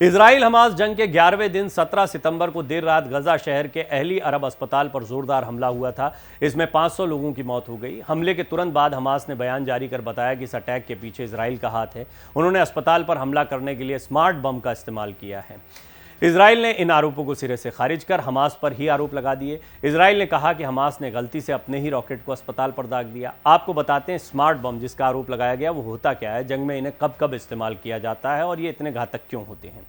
Israel Hamas जंग के 11वें दिन 17 सितंबर को देर रात गजा शहर के अहली अरब अस्पताल पर जोरदार हमला हुआ था। इसमें 500 लोगों की मौत हो गई। हमले के तुरंत बाद हमास ने बयान जारी कर बताया कि इस अटैक के पीछे इजराइल का हाथ है। उन्होंने अस्पताल पर हमला करने के लिए स्मार्ट बम का इस्तेमाल किया है। इजराइल ने इन आरोपों को सिरे से खारिज कर हमास पर ही आरोप लगा दिए। इजराइल ने कहा कि हमास ने गलती से अपने ही रॉकेट को अस्पताल पर दाग दिया। आपको बताते हैं स्मार्ट बम जिसका आरोप लगाया गया वो होता क्या है, जंग में इन्हें कब कब इस्तेमाल किया जाता है और ये इतने घातक क्यों होते हैं।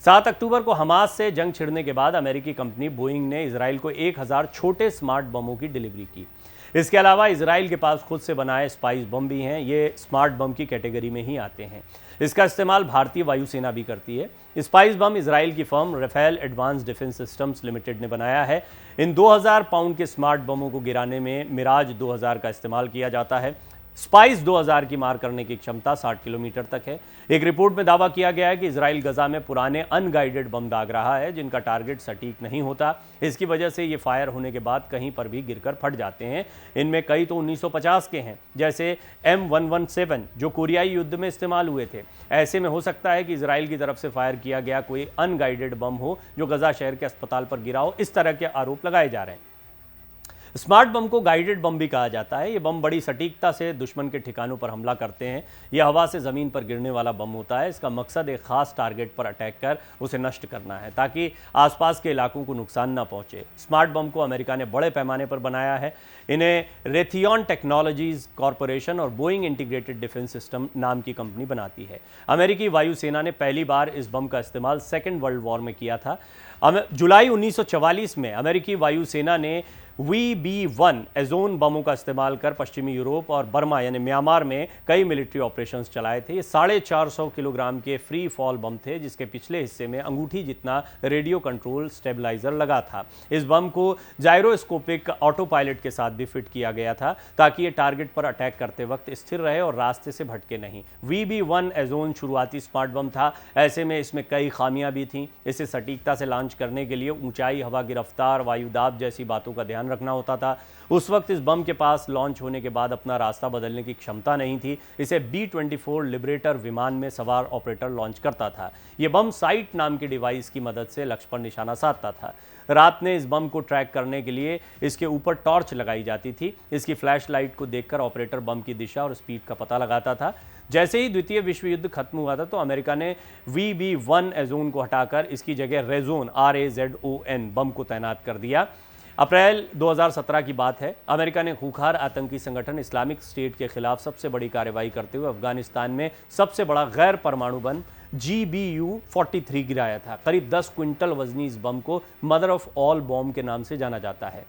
7 अक्टूबर को हमास से जंग छिड़ने के बाद अमेरिकी कंपनी बोइंग ने इजराइल को 1000 छोटे स्मार्ट बमों की डिलीवरी की। इसके अलावा इजराइल के पास खुद से बनाए स्पाइस बम भी हैं। ये स्मार्ट बम की कैटेगरी में ही आते हैं। इसका इस्तेमाल भारतीय वायुसेना भी करती है। स्पाइस बम इजराइल की firm Rafael advance defence systems limited ने बनाया है। इन 2000 पाउंड के स्मार्ट बमों को गिराने में मिराज 2000 का इस्तेमाल किया जाता है। स्पाइस 2000 की मार करने की क्षमता 60 किलोमीटर तक है। एक रिपोर्ट में दावा किया गया है कि इजराइल गजा में पुराने अनगाइडेड बम दाग रहा है जिनका टारगेट सटीक नहीं होता। इसकी वजह से ये फायर होने के बाद कहीं पर भी गिरकर फट जाते हैं। इनमें कई तो 1950 के हैं, जैसे M117 जो कोरियाई युद्ध में इस्तेमाल हुए थे। ऐसे में हो सकता है कि इजराइल की तरफ से फायर किया गया कोई अनगाइडेड बम हो जो गजा शहर के अस्पताल पर गिरा हो। इस तरह के आरोप लगाए जा रहे हैं। स्मार्ट बम को गाइडेड बम भी कहा जाता है। ये बम बड़ी सटीकता से दुश्मन के ठिकानों पर हमला करते हैं। यह हवा से ज़मीन पर गिरने वाला बम होता है। इसका मकसद एक खास टारगेट पर अटैक कर उसे नष्ट करना है ताकि आसपास के इलाकों को नुकसान ना पहुंचे। स्मार्ट बम को अमेरिका ने बड़े पैमाने पर बनाया है। इन्हें रेथियन टेक्नोलॉजीज कॉरपोरेशन और बोइंग इंटीग्रेटेड डिफेंस सिस्टम नाम की कंपनी बनाती है। अमेरिकी वायुसेना ने पहली बार इस बम का इस्तेमाल सेकेंड वर्ल्ड वॉर में किया था। जुलाई 1944 में अमेरिकी वायुसेना ने VB-1 एजोन बमों का इस्तेमाल कर पश्चिमी यूरोप और बर्मा यानी म्यांमार में कई मिलिट्री ऑपरेशंस चलाए थे। ये 450 किलोग्राम के फ्री फॉल बम थे जिसके पिछले हिस्से में अंगूठी जितना रेडियो कंट्रोल स्टेबलाइजर लगा था। इस बम को जायरोस्कोपिक ऑटो पायलट के साथ भी फिट किया गया था ताकि ये टारगेट पर अटैक करते वक्त स्थिर रहे और रास्ते से भटके नहीं। VB-1 एजोन शुरुआती स्मार्ट बम था। ऐसे में इसमें कई खामियां भी थीं। इसे सटीकता से लॉन्च करने के लिए ऊंचाई, हवा की रफ्तार, वायुदाब जैसी बातों का ध्यान रखना होता था। उस वक्त इस बम के पास लॉन्च होने के बाद अपना रास्ता बदलने की क्षमता नहीं थी। इसे B-24 लिबरेटर विमान में सवार ऑपरेटर लॉन्च करता था। यह बम साइट नाम की डिवाइस की मदद से लक्ष्य पर निशाना साधता था। रात में इस बम को ट्रैक करने के लिए इसके ऊपर टॉर्च लगाई जाती थी। इसकी फ्लैश लाइट को देखकर ऑपरेटर बम की दिशा और स्पीड का पता लगाता था। जैसे ही द्वितीय विश्व युद्ध खत्म हुआ था तो अमेरिका ने VB-1 एजोन को हटाकर इसकी जगह रेजोन RAZON बम को तैनात कर दिया। अप्रैल 2017 की बात है। अमेरिका ने खूंखार आतंकी संगठन इस्लामिक स्टेट के खिलाफ सबसे बड़ी कार्रवाई करते हुए अफगानिस्तान में सबसे बड़ा गैर परमाणु बम GBU-43 गिराया था। करीब 10 क्विंटल वजनी इस बम को मदर ऑफ ऑल बॉम्ब के नाम से जाना जाता है।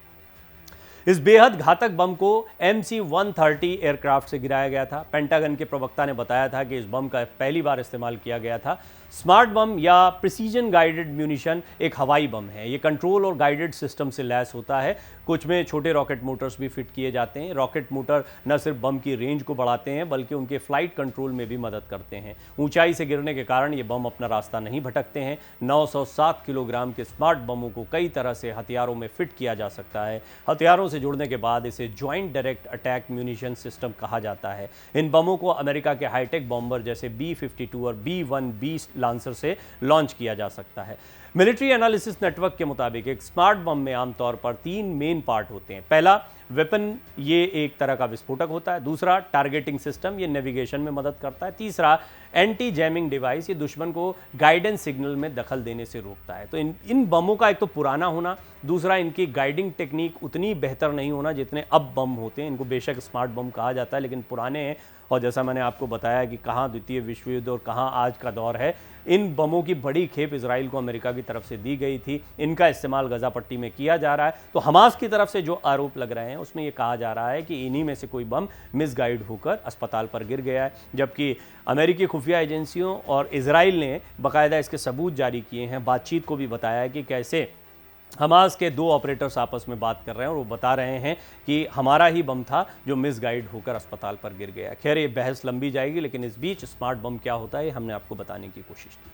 इस बेहद घातक बम को MC-130 एयरक्राफ्ट से गिराया गया था। पेंटागन के प्रवक्ता ने बताया था कि इस बम का पहली बार इस्तेमाल किया गया था। स्मार्ट बम या प्रिसीजन गाइडेड म्यूनिशन एक हवाई बम है। ये कंट्रोल और गाइडेड सिस्टम से लैस होता है। कुछ में छोटे रॉकेट मोटर्स भी फिट किए जाते हैं। रॉकेट मोटर न सिर्फ बम की रेंज को बढ़ाते हैं बल्कि उनके फ्लाइट कंट्रोल में भी मदद करते हैं। ऊंचाई से गिरने के कारण ये बम अपना रास्ता नहीं भटकते हैं। 907 किलोग्राम के स्मार्ट बमों को कई तरह से हथियारों में फिट किया जा सकता है। हथियारों से जुड़ने के बाद इसे joint direct attack munition system कहा जाता है। इन बमों को अमेरिका के हाईटेक बॉम्बर जैसे B-52 और B-1B लांसर से लॉन्च किया जा सकता है। मिलिट्री एनालिसिस नेटवर्क के मुताबिक एक स्मार्ट बम में आमतौर पर 3 मेन पार्ट होते हैं। पहला वेपन, ये एक तरह का विस्फोटक होता है। दूसरा टारगेटिंग सिस्टम, ये नेविगेशन में मदद करता है। तीसरा एंटी जैमिंग डिवाइस, ये दुश्मन को गाइडेंस सिग्नल में दखल देने से रोकता है। तो इन बमों का एक तो पुराना होना, दूसरा इनकी गाइडिंग टेक्निक उतनी बेहतर नहीं होना जितने अब बम होते हैं। इनको बेशक स्मार्ट बम कहा जाता है लेकिन पुराने हैं और जैसा मैंने आपको बताया कि कहाँ द्वितीय विश्व युद्ध और कहाँ आज का दौर है। इन बमों की बड़ी खेप इजराइल को अमेरिका की तरफ से दी गई थी। इनका इस्तेमाल गजा पट्टी में किया जा रहा है। तो हमास की तरफ से जो आरोप लग रहे हैं उसमें यह कहा जा रहा है कि इन्हीं में से कोई बम मिसगाइड होकर अस्पताल पर गिर गया है, जबकि अमेरिकी खुफिया एजेंसियों और इजराइल ने बाकायदा इसके सबूत जारी किए हैं। बातचीत को भी बताया है कि कैसे हमास के 2 ऑपरेटर्स आपस में बात कर रहे हैं और वो बता रहे हैं कि हमारा ही बम था जो मिसगाइड होकर अस्पताल पर गिर गया। खैर ये बहस लंबी जाएगी लेकिन इस बीच स्मार्ट बम क्या होता है हमने आपको बताने की कोशिश की।